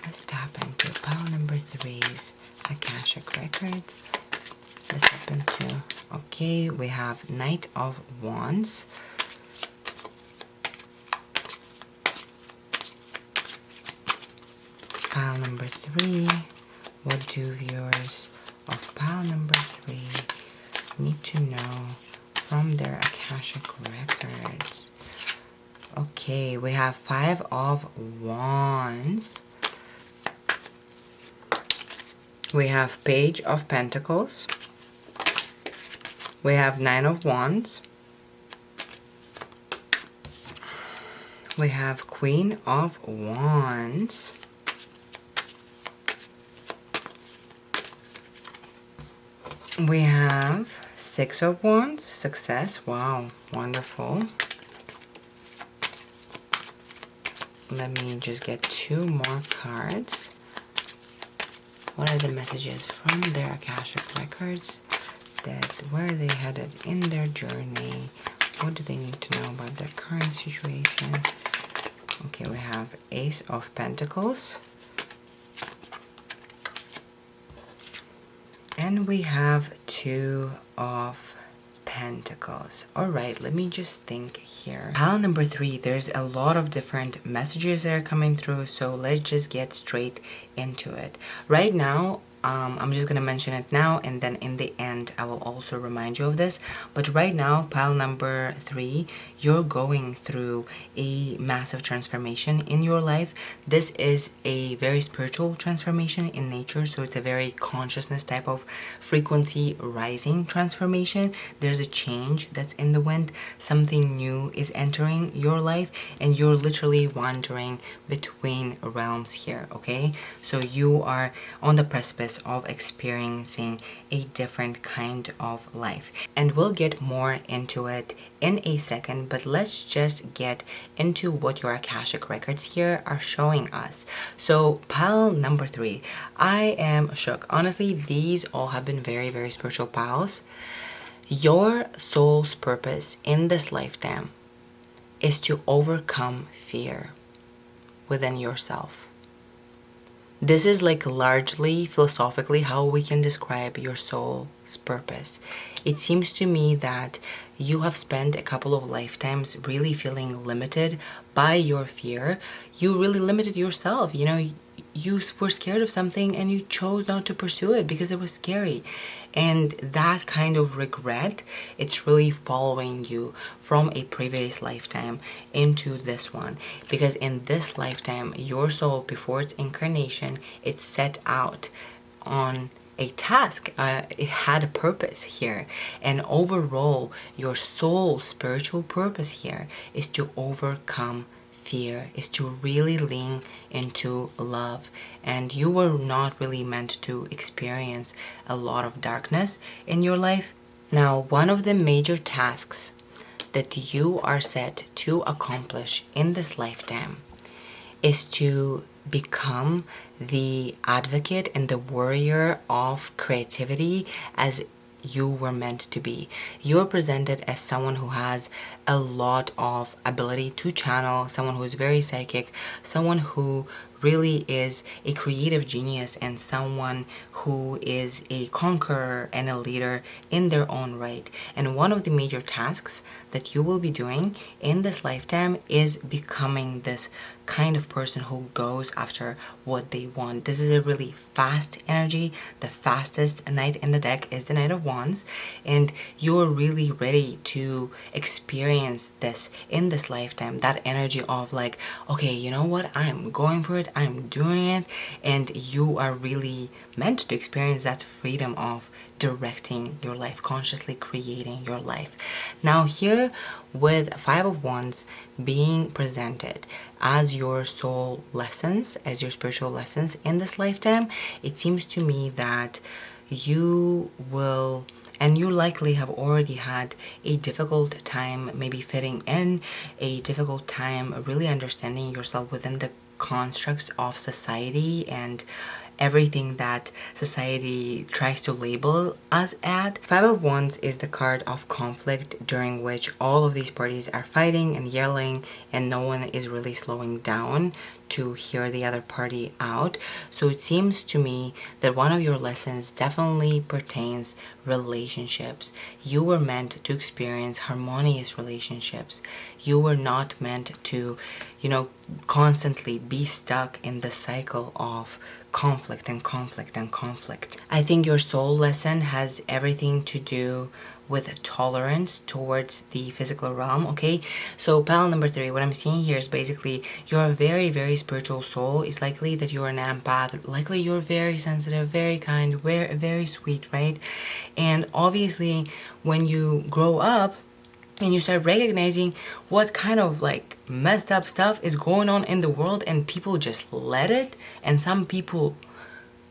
Let's tap into pile number 3's Akashic records. Let's tap into, okay, we have Knight of Wands. Pile number 3, what do viewers of pile number 3 need to know from their Akashic records? Okay, we have 5 of Wands. We have Page of Pentacles. We have 9 of Wands. We have Queen of Wands. We have 6 of Wands, success. Wow, wonderful. Let me just get 2 more cards. What are the messages from their Akashic records? That where are they headed in their journey? What do they need to know about their current situation? Okay, we have Ace of Pentacles. And we have 2 of Pentacles. All right, let me just think here. Pile number 3, there's a lot of different messages that are coming through, so let's just get straight into it. Right now, I'm just gonna mention it now, and then in the end I will also remind you of this. But right now, pile number 3, you're going through a massive transformation in your life. This is a very spiritual transformation in nature, so it's a very consciousness type of frequency rising transformation. There's a change that's in the wind. Something new is entering your life, and you're literally wandering between realms here, okay? So you are on the precipice of experiencing a different kind of life, and we'll get more into it in a second, but let's just get into what your Akashic records here are showing us. So pile number 3, I am shook. Honestly, these all have been very, very spiritual piles. Your soul's purpose in this lifetime is to overcome fear within yourself. This is like largely philosophically how we can describe your soul's purpose. It seems to me that you have spent a couple of lifetimes really feeling limited by your fear. You really limited yourself. You know, you were scared of something and you chose not to pursue it because it was scary. And that kind of regret, it's really following you from a previous lifetime into this one. Because in this lifetime, your soul, before its incarnation, it set out on a task. It had a purpose here. And overall, your soul's spiritual purpose here is to overcome fear, is to really lean into love. And you were not really meant to experience a lot of darkness in your life. Now, one of the major tasks that you are set to accomplish in this lifetime is to become the advocate and the warrior of creativity as you were meant to be. You're presented as someone who has a lot of ability to channel, someone who is very psychic, someone who really is a creative genius, and someone who is a conqueror and a leader in their own right. And one of the major tasks that you will be doing in this lifetime is becoming this kind of person who goes after what they want. This is a really fast energy. The fastest knight in the deck is the Knight of Wands, and you're really ready to experience this in this lifetime. That energy of like, okay, you know what, I'm going for it, I'm doing it, and you are really meant to experience that freedom of directing your life, consciously creating your life. Now here with 5 of Wands being presented as your soul lessons, as your spiritual lessons in this lifetime, it seems to me that you will, and you likely have already had a difficult time maybe fitting in, a difficult time really understanding yourself within the constructs of society and everything that society tries to label us at. Five of Wands is the card of conflict, during which all of these parties are fighting and yelling and no one is really slowing down to hear the other party out. So it seems to me that one of your lessons definitely pertains relationships. You were meant to experience harmonious relationships. You were not meant to, constantly be stuck in the cycle of conflict and conflict and conflict. I think your soul lesson has everything to do with tolerance towards the physical realm. Okay, so pile number 3, what I'm seeing here is basically you're a very, very spiritual soul. It's likely that you're an empath, likely you're very sensitive, very kind, very, very sweet, right? And obviously when you grow up and you start recognizing what kind of like messed up stuff is going on in the world and people just let it, and some people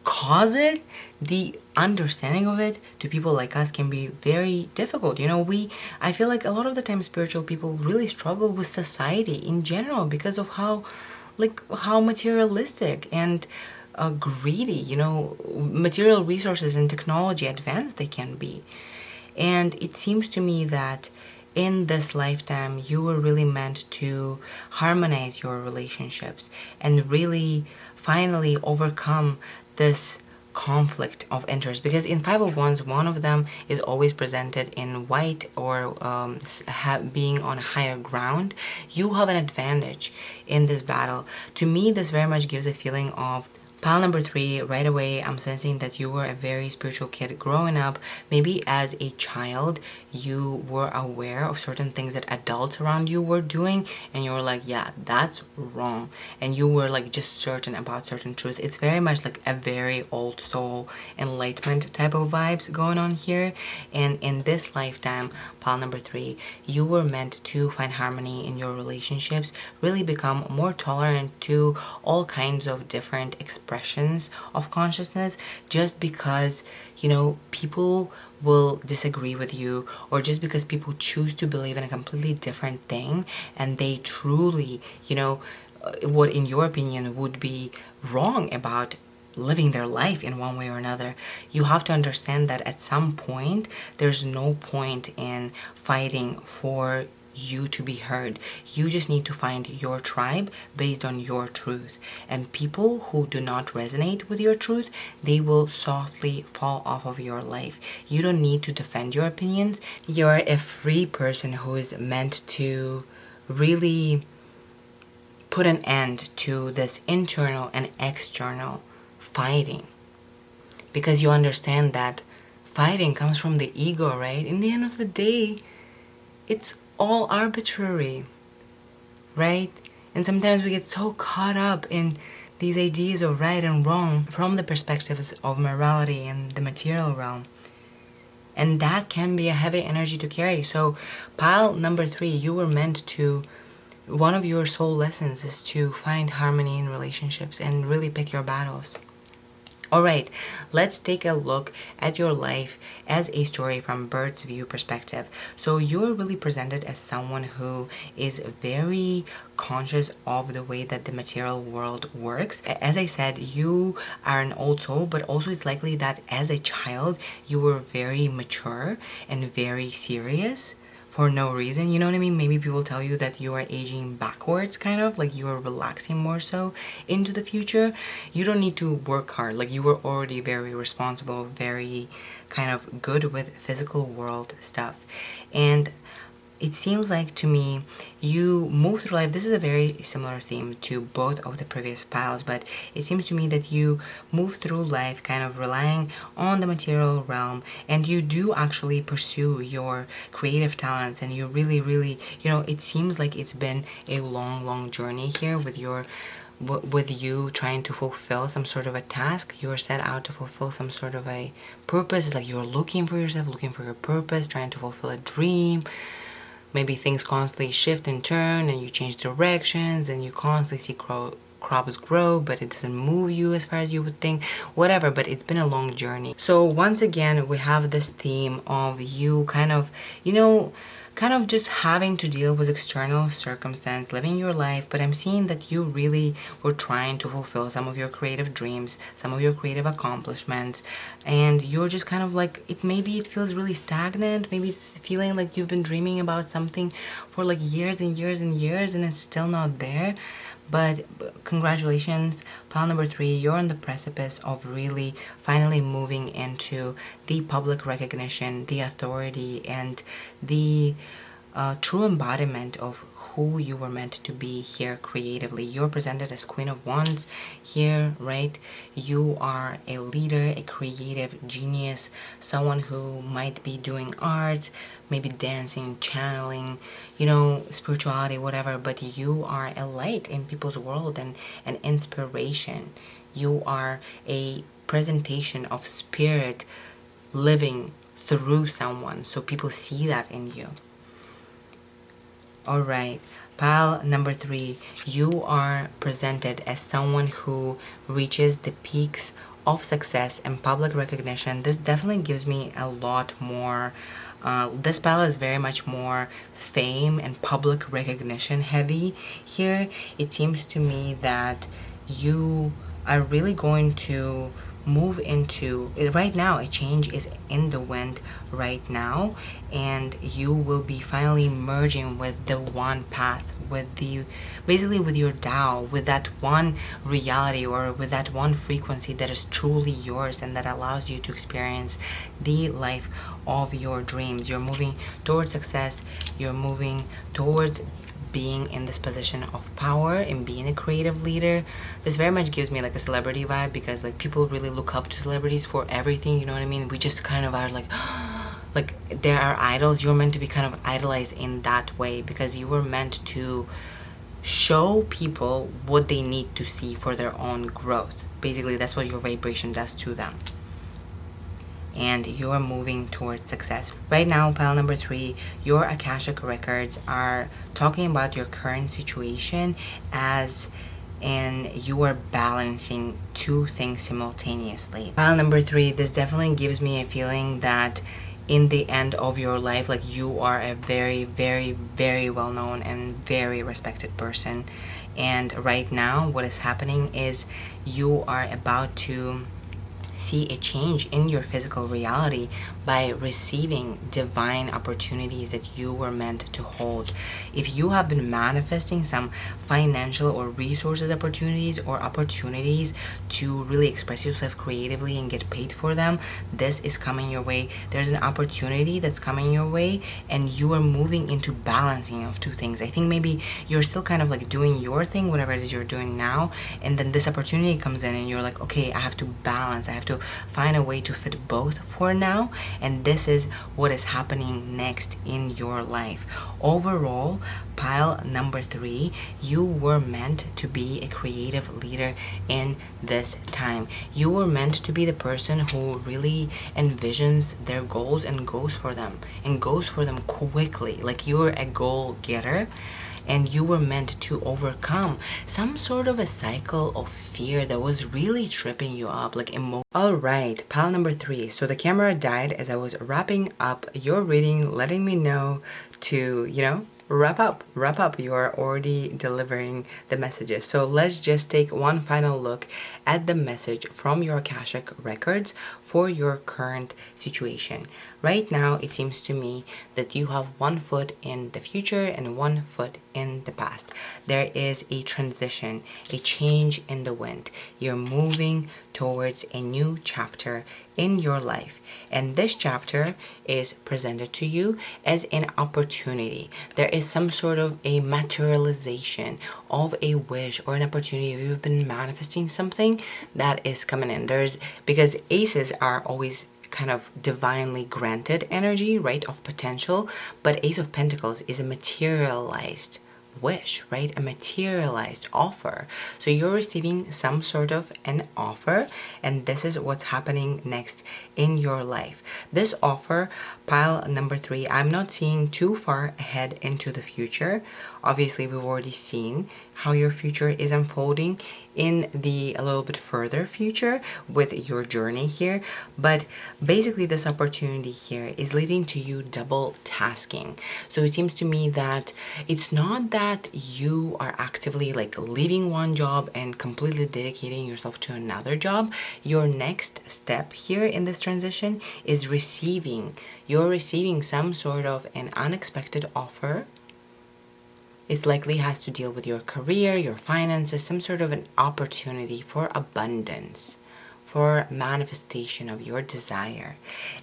cause it, the understanding of it to people like us can be very difficult. I feel like a lot of the time spiritual people really struggle with society in general because of how materialistic and greedy, material resources and technology advanced they can be. And it seems to me that in this lifetime, you were really meant to harmonize your relationships and really finally overcome this conflict of interest, because in Five of Wands, one of them is always presented in white or being on higher ground. You have an advantage in this battle. To me, this very much gives a feeling of pile number 3. Right away, I'm sensing that you were a very spiritual kid growing up. Maybe as a child, you were aware of certain things that adults around you were doing, and you were like, yeah, that's wrong. And you were like just certain about certain truths. It's very much like a very old soul enlightenment type of vibes going on here. And in this lifetime, pile number 3, you were meant to find harmony in your relationships, really become more tolerant to all kinds of different expressions of consciousness, just because people will disagree with you, or just because people choose to believe in a completely different thing and they truly what in your opinion would be wrong about living their life in one way or another. You have to understand that at some point there's no point in fighting for you to be heard. You just need to find your tribe based on your truth. And people who do not resonate with your truth, they will softly fall off of your life. You don't need to defend your opinions. You're a free person who is meant to really put an end to this internal and external fighting, because you understand that fighting comes from the ego, right? In the end of the day, it's all arbitrary, right? And sometimes we get so caught up in these ideas of right and wrong from the perspectives of morality and the material realm, and that can be a heavy energy to carry. So pile number 3, you were meant to, one of your soul lessons is to find harmony in relationships and really pick your battles. Alright, let's take a look at your life as a story from bird's view perspective. So you're really presented as someone who is very conscious of the way that the material world works. As I said, you are an old soul, but also it's likely that as a child you were very mature and very serious for no reason, you know what I mean? Maybe people tell you that you are aging backwards, kind of like you are relaxing more so into the future. You don't need to work hard, like you were already very responsible, very kind of good with physical world stuff. And it seems like to me you move through life. This is a very similar theme to both of the previous piles, but it seems to me that you move through life kind of relying on the material realm, and you do actually pursue your creative talents, and you really it seems like it's been a long journey here with you trying to fulfill some sort of a task. You're set out to fulfill some sort of a purpose. It's like you're looking for yourself, looking for your purpose, trying to fulfill a dream. Maybe things constantly shift and turn and you change directions and you constantly see crops grow, but it doesn't move you as far as you would think, whatever, but it's been a long journey. So once again, we have this theme of you kind of, kind of just having to deal with external circumstance, living your life, but I'm seeing that you really were trying to fulfill some of your creative dreams, some of your creative accomplishments, and you're just kind of like, maybe it feels really stagnant, maybe it's feeling like you've been dreaming about something for like years and years and years and it's still not there. But congratulations, pile number 3, you're on the precipice of really finally moving into the public recognition, the authority, and the true embodiment of who you were meant to be here creatively. You're presented as Queen of Wands here, right? You are a leader, a creative genius, someone who might be doing art, maybe dancing, channeling, spirituality, whatever, but you are a light in people's world and an inspiration. You are a presentation of spirit living through someone, so people see that in you. All right, pile number 3, you are presented as someone who reaches the peaks of success and public recognition. This definitely gives me a lot more. This pile is very much more fame and public recognition heavy here. It seems to me that you are really going to move into right now. A change is in the wind right now, and you will be finally merging with the one path, with the basically with your Tao, with that one reality or with that one frequency that is truly yours and that allows you to experience the life of your dreams. You're moving towards success, you're moving towards being in this position of power and being a creative leader. This very much gives me like a celebrity vibe, because like people really look up to celebrities for everything, you know what I mean? We just kind of are like like there are idols. You're meant to be kind of idolized in that way, because you were meant to show people what they need to see for their own growth. Basically, that's what your vibration does to them. And you're moving towards success. Right now, pile number 3, your Akashic records are talking about your current situation as and you are balancing 2 things simultaneously. Pile number 3, this definitely gives me a feeling that in the end of your life, like you are a very, very, very well-known and very respected person. And right now, what is happening is you are about to see a change in your physical reality by receiving divine opportunities that you were meant to hold. If you have been manifesting some financial or resources opportunities or opportunities to really express yourself creatively and get paid for them, this is coming your way. There's an opportunity that's coming your way and you are moving into balancing of 2 things. I think maybe you're still kind of like doing your thing, whatever it is you're doing now, and then this opportunity comes in and you're like, okay, I have to balance, I have to find a way to fit both for now, and this is what is happening next in your life. Overall, pile number 3, you were meant to be a creative leader in this time. You were meant to be the person who really envisions their goals and goes for them quickly. Like you're a goal getter, and you were meant to overcome some sort of a cycle of fear that was really tripping you up, like all right, pile number 3. So the camera died as I was wrapping up your reading, letting me know to, wrap up. You're already delivering the messages. So let's just take one final look at the message from your Akashic records for your current situation. Right now, it seems to me that you have 1 foot in the future and 1 foot in the past. There is a transition, a change in the wind. You're moving towards a new chapter in your life. And this chapter is presented to you as an opportunity. There is some sort of a materialization of a wish or an opportunity. If you've been manifesting something that is coming in, because aces are always kind of divinely granted energy, right, of potential, but Ace of Pentacles is a materialized wish, right? A materialized offer. So you're receiving some sort of an offer, and this is what's happening next in your life. This offer, Pile number 3, I'm not seeing too far ahead into the future. Obviously, we've already seen how your future is unfolding in the a little bit further future with your journey here. But basically, this opportunity here is leading to you double tasking. So it seems to me that it's not that you are actively like leaving one job and completely dedicating yourself to another job. Your next step here in this transition is you're receiving some sort of an unexpected offer. It likely has to deal with your career, your finances, some sort of an opportunity for abundance, for manifestation of your desire.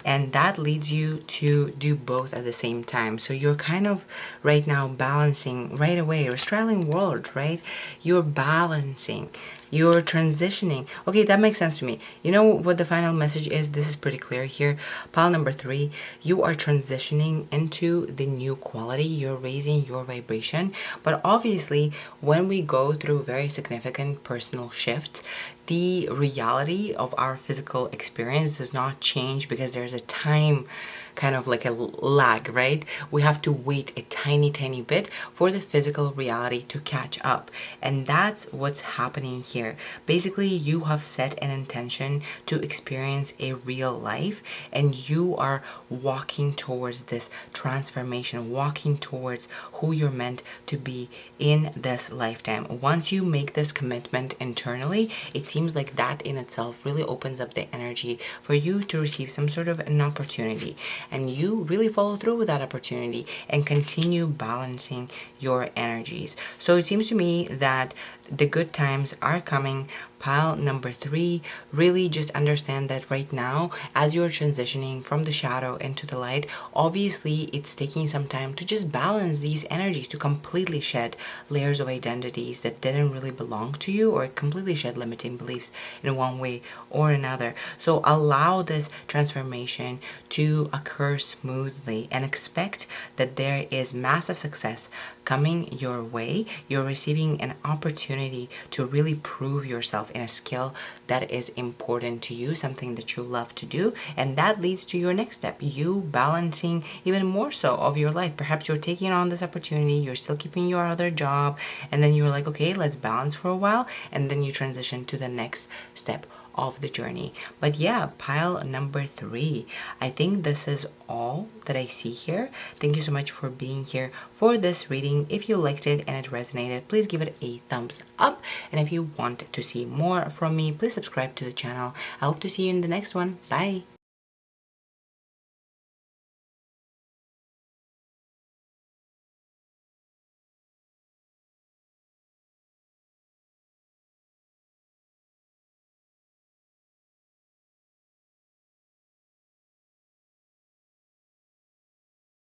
And that leads you to do both at the same time. So you're kind of right now balancing right away. You're straddling worlds, right? You're balancing. You're transitioning. Okay, that makes sense to me. You know what the final message is? This is pretty clear here. Pile number 3, you are transitioning into the new quality. You're raising your vibration. But obviously, when we go through very significant personal shifts, the reality of our physical experience does not change because there's a time kind of like a lag, right? We have to wait a tiny bit for the physical reality to catch up. And that's what's happening here. Basically, you have set an intention to experience a real life, and you are walking towards this transformation, walking towards who you're meant to be in this lifetime. Once you make this commitment internally, it seems like that in itself really opens up the energy for you to receive some sort of an opportunity. And you really follow through with that opportunity and continue balancing your energies. So it seems to me that the good times are coming. Pile number 3, really just understand that right now, as you're transitioning from the shadow into the light, obviously it's taking some time to just balance these energies, to completely shed layers of identities that didn't really belong to you, or completely shed limiting beliefs in one way or another. So allow this transformation to occur smoothly and expect that there is massive success coming your way. You're receiving an opportunity to really prove yourself in a skill that is important to you, something that you love to do, and that leads to your next step, you balancing even more so of your life. Perhaps you're taking on this opportunity, you're still keeping your other job, and then you're like, okay, let's balance for a while, and then you transition to the next step of the journey. But yeah, pile number 3, I think this is all that I see here. Thank you so much for being here for this reading. If you liked it and it resonated, please give it a thumbs up, and if you want to see more from me, please subscribe to the channel. I hope to see you in the next one. Bye.